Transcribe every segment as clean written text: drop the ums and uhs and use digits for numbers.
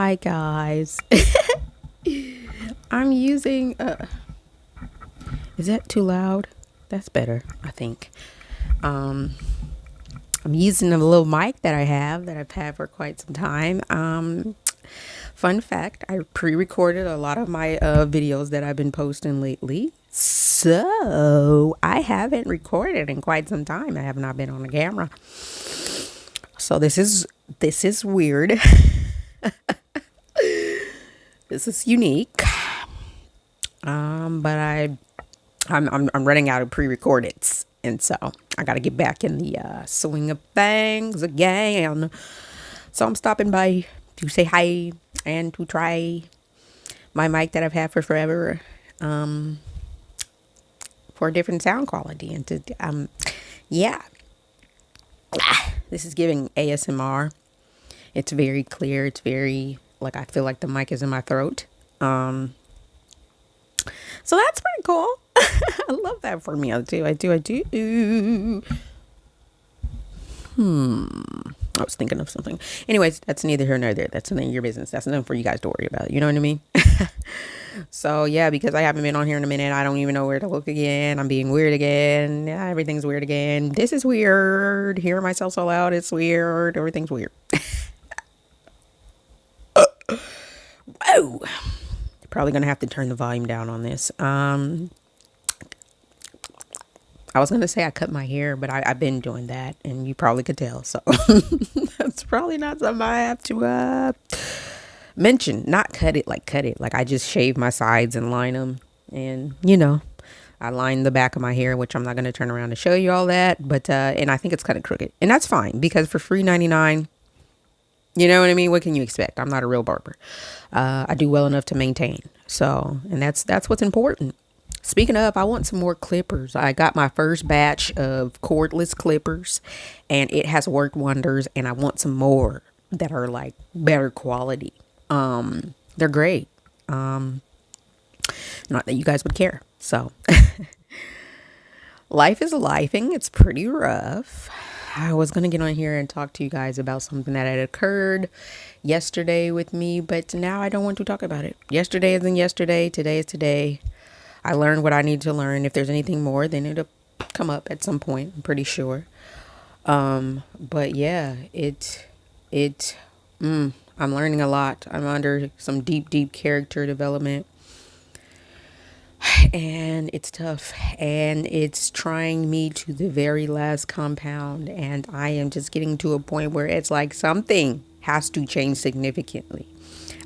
Hi guys. I'm using is that too loud? That's better, I think. Um I'm using a little mic that I've had for quite some time. Fun fact, I pre-recorded a lot of my videos that I've been posting lately. So, I haven't recorded in quite some time. I have not been on the camera. So this is weird. This is unique. But I'm running out of pre-recordeds, and so I got to get back in the swing of things again. So I'm stopping by to say hi and to try my mic that I've had for forever, for a different sound quality, and to yeah, this is giving ASMR. It's very clear. It's very like I feel like the mic is in my throat. So that's pretty cool. I love that for me. I do. I was thinking of something. Anyways, that's neither here nor there. That's none of your business. That's nothing for you guys to worry about. You know what I mean? So yeah, because I haven't been on here in a minute, I don't even know where to look again. I'm being weird again. Yeah, everything's weird again. This is weird. Hearing myself so loud, it's weird. Everything's weird. Whoa. Probably gonna have to turn the volume down on this. I was gonna say I cut my hair, but I've been doing that, and you probably could tell. So that's probably not something I have to mention. Not cut it. Like I just shave my sides and line them, and I line the back of my hair, which I'm not gonna turn around to show you all that. But and I think it's kind of crooked, and that's fine because for $3.99. You know what I mean? What can you expect? I'm not a real barber. I do well enough to maintain. So, and that's what's important. Speaking of, I want some more clippers. I got my first batch of cordless clippers, and it has worked wonders. And I want some more that are like better quality. They're great. Not that you guys would care. So, life is lifing. It's pretty rough. I was going to get on here and talk to you guys about something that had occurred yesterday with me, but now I don't want to talk about it. Yesterday isn't yesterday. Today is today. I learned what I need to learn. If there's anything more, then it'll come up at some point. I'm pretty sure. But yeah, I'm learning a lot. I'm under some deep character development. And it's tough, and it's trying me to the very last compound, and I am just getting to a point where it's like something has to change significantly.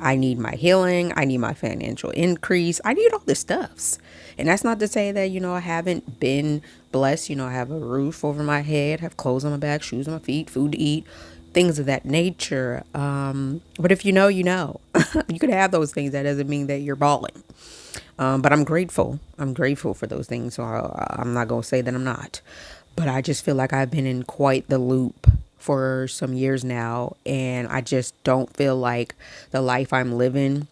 I need my healing, I need my financial increase, I need all this stuffs. And that's not to say that I haven't been blessed. I have a roof over my head, have clothes on my back, shoes on my feet, food to eat, things of that nature. But if you know you could have those things. That doesn't mean that you're balling. But I'm grateful. I'm grateful for those things. So I'm not going to say that I'm not. But I just feel like I've been in quite the loop for some years now. And I just don't feel like the life I'm living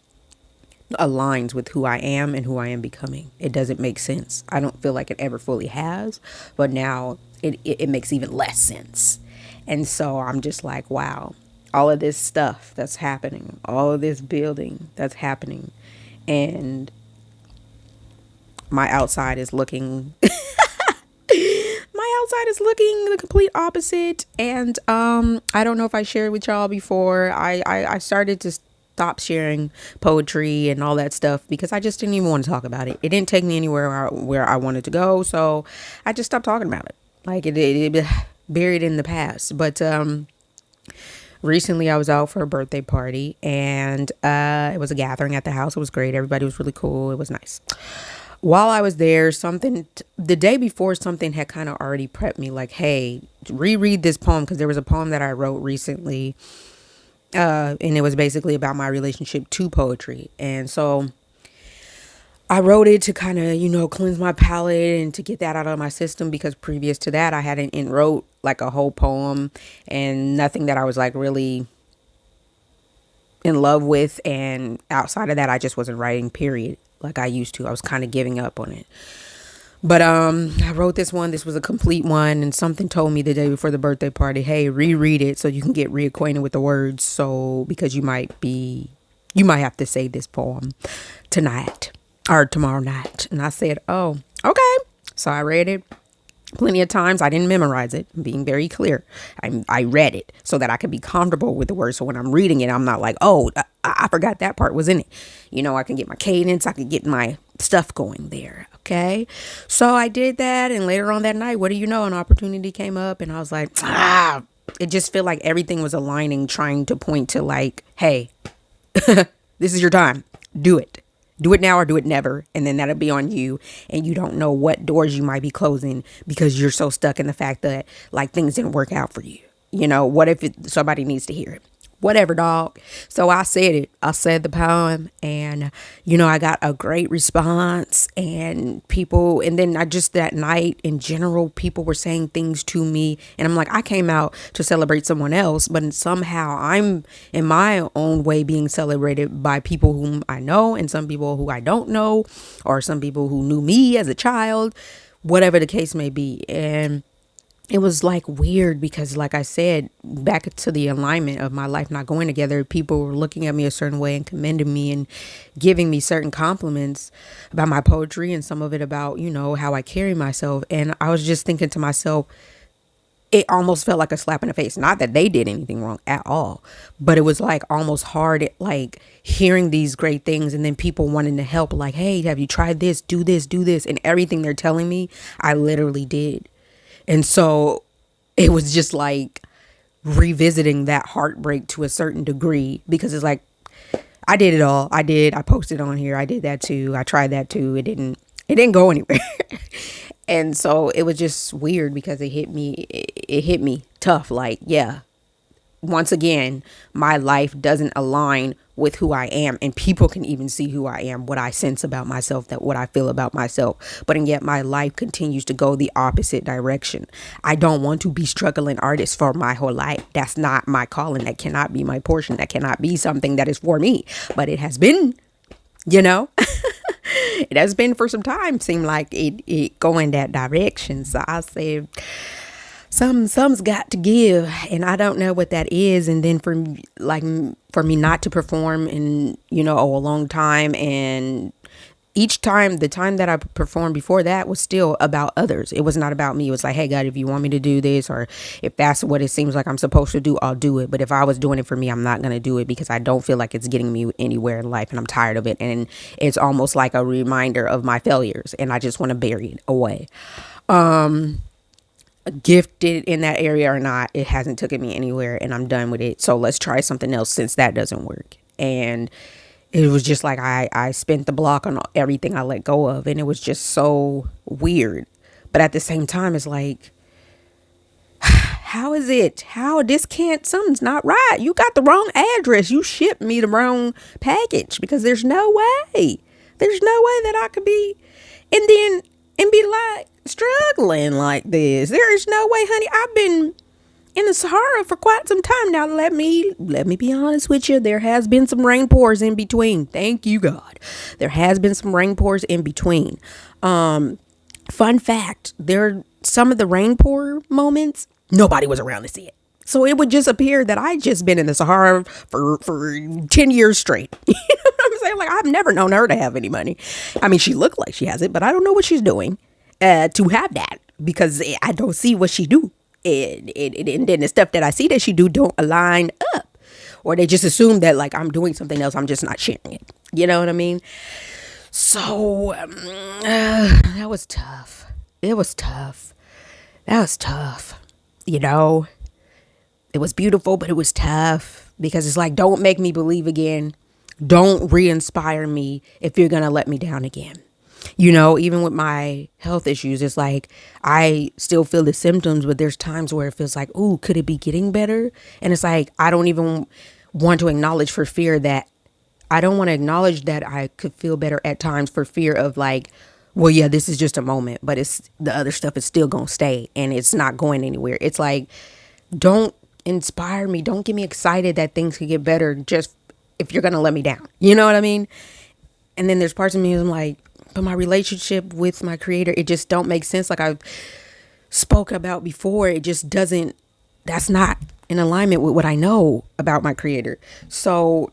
aligns with who I am and who I am becoming. It doesn't make sense. I don't feel like it ever fully has. But now it makes even less sense. And so I'm just like, wow, all of this stuff that's happening, all of this building that's happening. And my outside is looking the complete opposite. And I don't know if I shared with y'all before. I started to stop sharing poetry and all that stuff because I just didn't even want to talk about it. It didn't take me anywhere where I wanted to go, so I just stopped talking about it. Like it buried in the past. But recently I was out for a birthday party, and it was a gathering at the house. It was great. Everybody was really cool. It was nice. While I was there, the day before, something had kind of already prepped me like, hey, reread this poem, because there was a poem that I wrote recently, and it was basically about my relationship to poetry. And so I wrote it to kind of, cleanse my palate and to get that out of my system, because previous to that, I hadn't wrote like a whole poem, and nothing that I was like really in love with. And outside of that, I just wasn't writing, period, like I used to. I was kind of giving up on it. But I wrote this one. This was a complete one, and something told me the day before the birthday party, hey, reread it so you can get reacquainted with the words. So because you might be You might have to say this poem tonight or tomorrow night. And I said, oh, okay. So I read it plenty of times. I didn't memorize it. I'm being very clear. I read it so that I could be comfortable with the words. So when I'm reading it, I'm not like, oh, I forgot that part was in it. I can get my cadence. I could get my stuff going there. Okay. So I did that. And later on that night, what do you know? An opportunity came up and I was like, it just felt like everything was aligning, trying to point to like, hey, this is your time. Do it. Do it now or do it never. And then that'll be on you. And you don't know what doors you might be closing because you're so stuck in the fact that like things didn't work out for you. What if somebody needs to hear it? Whatever, dog. So I said it. I said the poem and, I got a great response and people, and then that night in general, people were saying things to me and I'm like, I came out to celebrate someone else, but somehow I'm in my own way being celebrated by people whom I know and some people who I don't know, or some people who knew me as a child, whatever the case may be. And it was like weird because like I said, back to the alignment of my life not going together, people were looking at me a certain way and commending me and giving me certain compliments about my poetry and some of it about, how I carry myself. And I was just thinking to myself, it almost felt like a slap in the face. Not that they did anything wrong at all, but it was like almost hard, like hearing these great things and then people wanting to help, like, hey, have you tried this? Do this, do this. And everything they're telling me, I literally did. And so it was just like revisiting that heartbreak to a certain degree, because it's like, I did it all. I posted on here. I did that too. I tried that too. It didn't go anywhere. And so it was just weird because it hit me tough. Like, yeah, once again, my life doesn't align with who I am, and people can even see who I am, what I sense about myself, that what I feel about myself. But and yet my life continues to go the opposite direction. I don't want to be struggling artist for my whole life. That's not my calling. That cannot be my portion. That cannot be something that is for me. But it has been, it has been for some time. Seemed like it going that direction. So I said, Some's got to give, and I don't know what that is. And then for me not to perform in a long time, and each time, the time that I performed before that was still about others. It was not about me. It was like, hey God, if you want me to do this, or if that's what it seems like I'm supposed to do, I'll do it. But if I was doing it for me, I'm not going to do it because I don't feel like it's getting me anywhere in life, and I'm tired of it. And it's almost like a reminder of my failures, and I just want to bury it away. Gifted in that area or not, it hasn't taken me anywhere, and I'm done with it. So let's try something else since that doesn't work. And it was just like I spent the block on everything I let go of, and it was just so weird. But at the same time, it's like, how is it? Something's not right. You got the wrong address. You shipped me the wrong package, because there's no way. There's no way that I could be and be like struggling like this. There is no way, honey. I've been in the Sahara for quite some time now. Let me be honest with you. There has been some rain pours in between. Thank you, God. There has been some rain pours in between. Fun fact, some of the rain pour moments, nobody was around to see it. So it would just appear that I just been in the Sahara for 10 years straight. You know what I'm saying? Like, I've never known her to have any money. I mean, she looked like she has it, but I don't know what she's doing to have that, because I don't see what she do. And then the stuff that I see that she do don't align up. Or they just assume that like I'm doing something else. I'm just not sharing it. You know what I mean? So that was tough. It was tough. That was tough. It was beautiful, but it was tough, because it's like, don't make me believe again. Don't re-inspire me if you're going to let me down again. Even with my health issues, it's like I still feel the symptoms, but there's times where it feels like, ooh, could it be getting better? And it's like, I don't even want to acknowledge for fear that I don't want to acknowledge that I could feel better at times, for fear of like, well, yeah, this is just a moment, but it's the other stuff is still going to stay and it's not going anywhere. It's like, don't inspire me. Don't get me excited that things could get better just if you're going to let me down. You know what I mean? And then there's parts of me I'm like, but my relationship with my creator, it just don't make sense. Like I've spoke about before, it just doesn't, that's not in alignment with what I know about my creator. So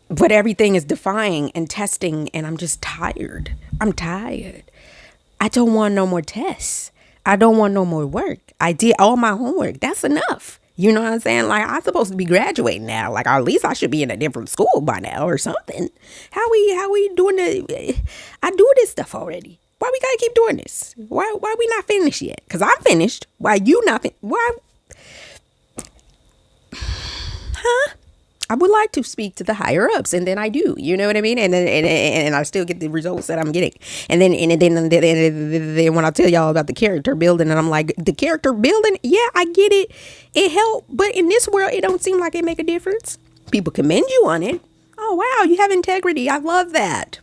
But everything is defying and testing, and I'm just tired. I'm tired. I don't want no more tests. I don't want no more work. I did all my homework. That's enough. You know what I'm saying? Like, I'm supposed to be graduating now. Like, at least I should be in a different school by now or something. How we doing the I do this stuff already. Why we gotta keep doing this? Why we not finished yet? Cause I'm finished. Why you not why I would like to speak to the higher ups, and then I do, you know what I mean? And then and I still get the results that I'm getting. And then when I tell y'all about the character building, and I'm like, the character building, yeah, I get it. It helped, but in this world, it don't seem like it make a difference. People commend you on it. Oh wow, you have integrity. I love that.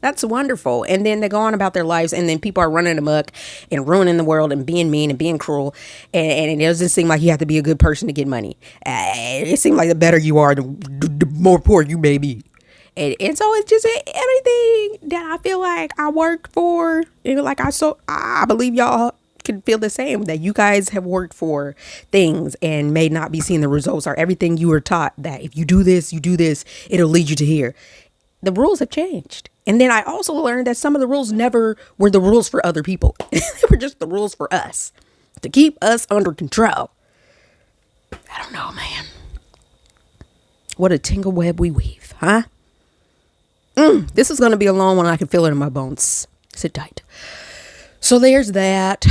That's wonderful. And then they go on about their lives, and then people are running amok and ruining the world and being mean and being cruel. And it doesn't seem like you have to be a good person to get money. It seems like the better you are, the more poor you may be. And so it's just everything that I feel like I worked for. Like I believe y'all can feel the same, that you guys have worked for things and may not be seeing the results, or everything you were taught that if you do this, it'll lead you to here. The rules have changed. And then I also learned that some of the rules never were the rules for other people. They were just the rules for us to keep us under control. I don't know, man. What a tangle web we weave, huh? This is going to be a long one. I can feel it in my bones. Sit tight. So there's that.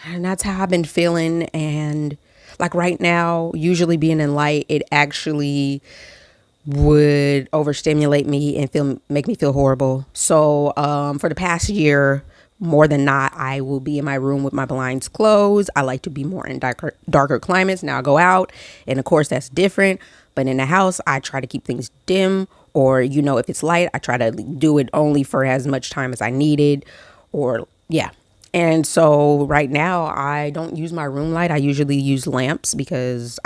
And that's how I've been feeling. And like right now, usually being in light, it actually would overstimulate me and make me feel horrible. So for the past year, more than not, I will be in my room with my blinds closed. I like to be more in darker climates. Now I go out, and of course that's different. But in the house, I try to keep things dim, or if it's light, I try to do it only for as much time as I needed, or yeah. And so right now, I don't use my room light. I usually use lamps because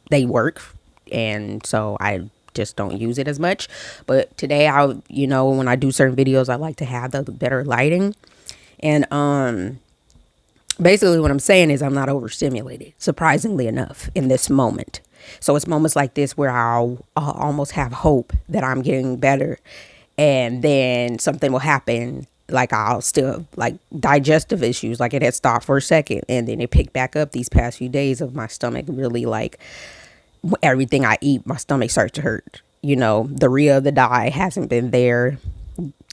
they work. And so I just don't use it as much. But today, when I do certain videos, I like to have the better lighting. And basically what I'm saying is I'm not overstimulated, surprisingly enough, in this moment. So it's moments like this where I'll almost have hope that I'm getting better. And then something will happen. Like I'll still like digestive issues. Like it had stopped for a second, and then it picked back up these past few days of my stomach really like everything I eat, my stomach starts to hurt. The Rhea, the dye hasn't been there,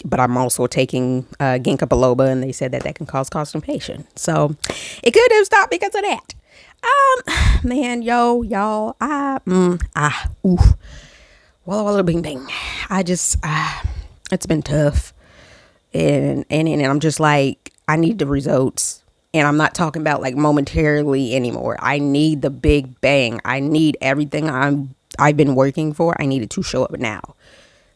but I'm also taking ginkgo biloba, and they said that can cause constipation. So it could have stopped because of that. Man, y'all, walla bing bing. It's been tough, and I'm just like, I need the results. And I'm not talking about like momentarily anymore. I need the big bang. I need everything I've been working for. I need it to show up now.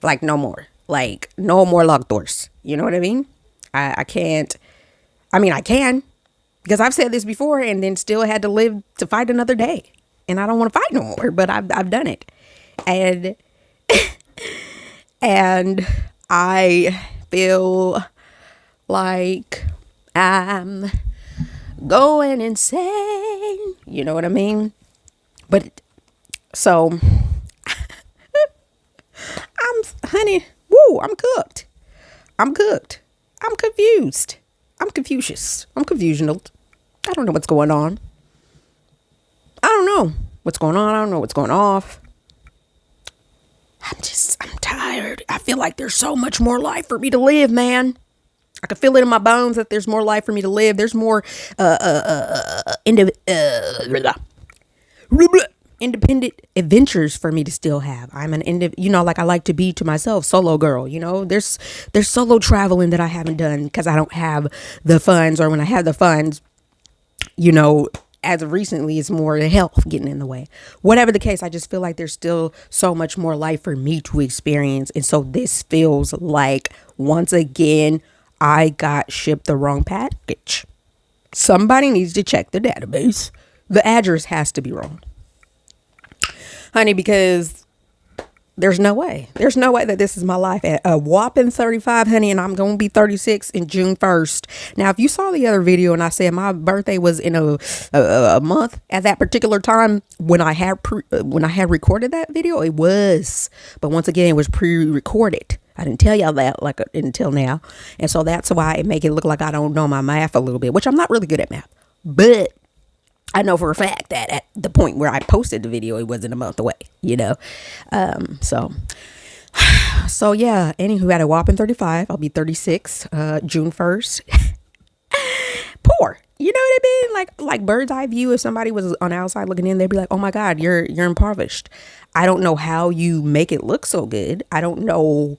Like no more. Like no more locked doors. You know what I mean? I can't. I mean, I can, because I've said this before and then still had to live to fight another day. And I don't want to fight no more, but I've done it. And and I feel like I'm going insane. You know what I mean? But so I'm cooked. I'm confused. I'm Confucius. I'm confusional. I don't know what's going on. I don't know what's going on. I don't know what's going off. I'm tired. I feel like there's so much more life for me to live, man. I can feel it in my bones that there's more life for me to live. There's more independent adventures for me to still have. I'm like I like to be to myself, solo girl. There's solo traveling that I haven't done because I don't have the funds, or when I have the funds, as of recently, it's more the health getting in the way. Whatever the case, I just feel like there's still so much more life for me to experience. And so this feels like, once again, I got shipped the wrong package. Somebody needs to check the database. The address has to be wrong, honey, because There's no way. There's no way that this is my life at a whopping 35, honey, and I'm going to be 36 in June 1st. Now, if you saw the other video and I said my birthday was in a month at that particular time when I had recorded that video, it was. But once again, it was pre-recorded. I didn't tell y'all that like until now. And so that's why it make it look like I don't know my math a little bit, which I'm not really good at math. But I know for a fact that at the point where I posted the video, it wasn't a month away, you know? So yeah, anywho, at a whopping 35, I'll be 36, June 1st. Poor, you know what I mean? Like bird's eye view. If somebody was on the outside looking in, they'd be like, oh my God, you're impoverished. I don't know how you make it look so good. I don't know.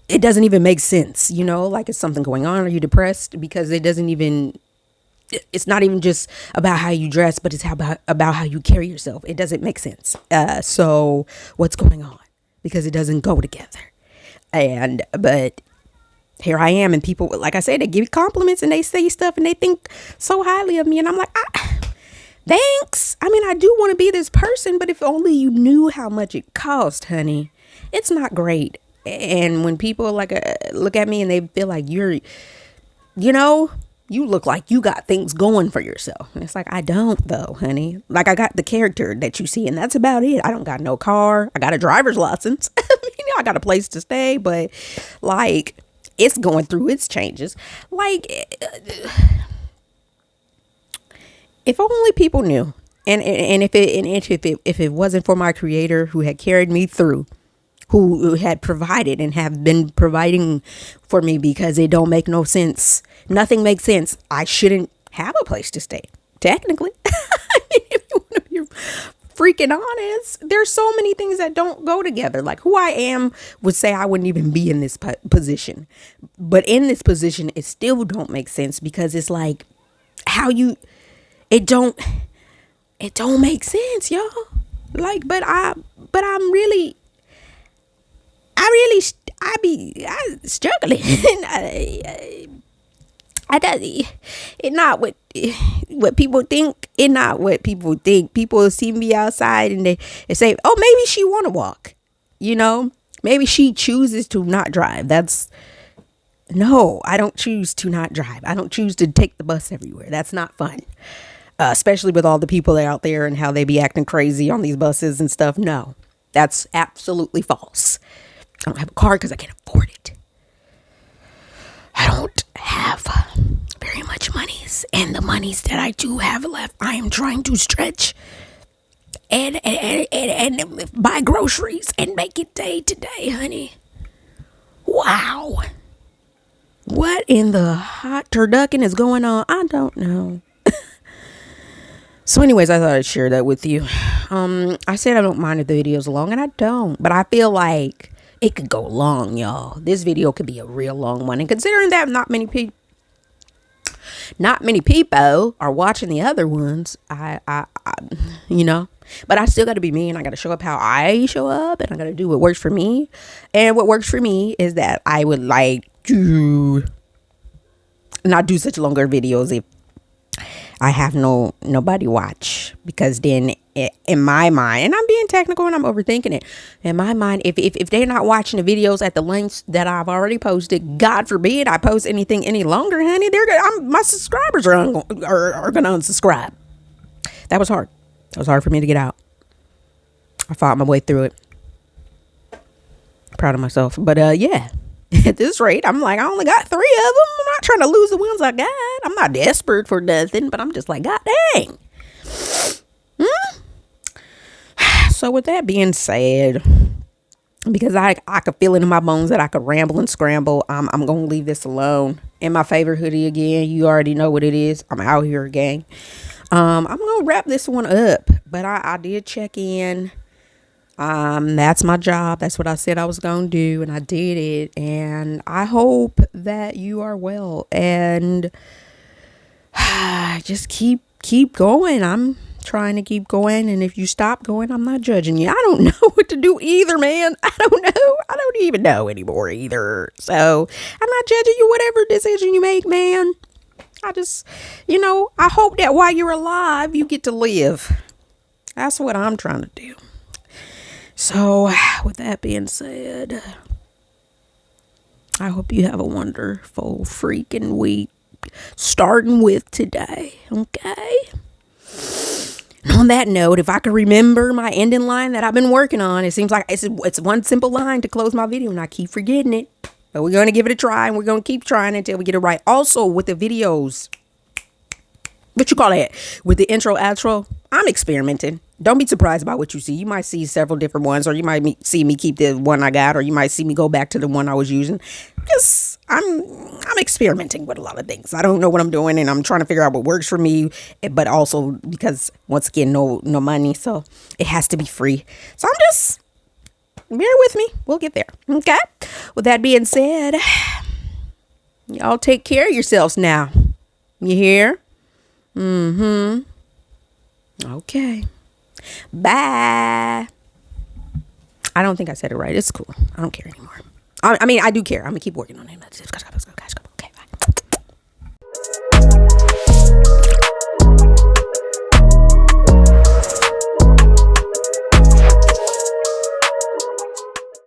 It doesn't even make sense, you know, like is something going on? Are you depressed? Because it's not even just about how you dress, but it's about how you carry yourself. It doesn't make sense. So what's going on? Because it doesn't go together. But here I am, and people, like I said, they give me compliments and they say stuff and they think so highly of me. And I'm like, thanks. I mean, I do want to be this person, but if only you knew how much it cost, honey. It's not great. And when people look at me and they feel like you look like you got things going for yourself. And it's like, I don't though, honey. Like I got the character that you see and that's about it. I don't got no car. I got a driver's license. I got a place to stay, but like it's going through its changes. Like if only people knew. And if it wasn't for my creator who had carried me through, who had provided and have been providing for me, because it don't make no sense. Nothing makes sense. I shouldn't have a place to stay, technically. I mean, if you want to be freaking honest, there's so many things that don't go together. Like who I am would say I wouldn't even be in this position. But in this position, it still don't make sense, because it's like it don't make sense, y'all. Like, but I'm really I struggling. It's not what people think. It's not what people think. People see me outside and they say, oh, maybe she want to walk. You know, maybe she chooses to not drive. No, I don't choose to not drive. I don't choose to take the bus everywhere. That's not fun. Especially with all the people out there and how they be acting crazy on these buses and stuff. No, that's absolutely false. I don't have a car because I can't afford it. I don't have very much monies, and the monies that I do have left, I am trying to stretch and buy groceries and make it day to day, honey. Wow. What in the hot turducken is going on? I don't know. So anyways, I thought I'd share that with you. I said I don't mind if the video's long, and I don't, but I feel like it could go long, y'all. This video could be a real long one. And considering that not many people are watching the other ones, I you know, but I still got to be me, and I got to show up how I show up, and I got to do what works for me. And what works for me is that I would like to not do such longer videos if I have nobody watch, because then in my mind, and I'm being technical and I'm overthinking it, in my mind, if they're not watching the videos at the lengths that I've already posted, God forbid I post anything any longer, honey, my subscribers are gonna unsubscribe. That was hard. It was hard for me to get out. I fought my way through it. Proud of myself. But yeah, at this rate, I'm like, I only got 3 of them. I'm not trying to lose the ones I got. I'm not desperate for nothing, but I'm just like, God dang. So with that being said, because I could feel it in my bones that I could ramble and scramble, I'm going to leave this alone. In my favorite hoodie again, you already know what it is. I'm out here, gang. I'm going to wrap this one up, but I did check in. That's my job. That's what I said I was going to do, and I did it. And I hope that you are well, and just keep going. I'm trying to keep going, and if you stop going, I'm not judging you. I don't know what to do either, man. I don't even know anymore either. So I'm not judging you, whatever decision you make, man. I just, I hope that while you're alive, you get to live. That's what I'm trying to do. So, with that being said, I hope you have a wonderful freaking week, starting with today. Okay. And on that note, if I could remember my ending line that I've been working on, it seems like it's one simple line to close my video, and I keep forgetting it. But we're going to give it a try, and we're going to keep trying until we get it right. Also, with the videos, what you call it, with the intro, outro, I'm experimenting. Don't be surprised by what you see. You might see several different ones, or you might see me keep the one I got, or you might see me go back to the one I was using. Just I'm experimenting with a lot of things. I don't know what I'm doing, and I'm trying to figure out what works for me. But also because once again, no money, so it has to be free. So I'm just bear with me. We'll get there. Okay. With that being said, y'all take care of yourselves now. You hear? Okay. Bye. I don't think I said it right. It's cool. I don't care anymore. I mean, I do care. I'm going to keep working on it.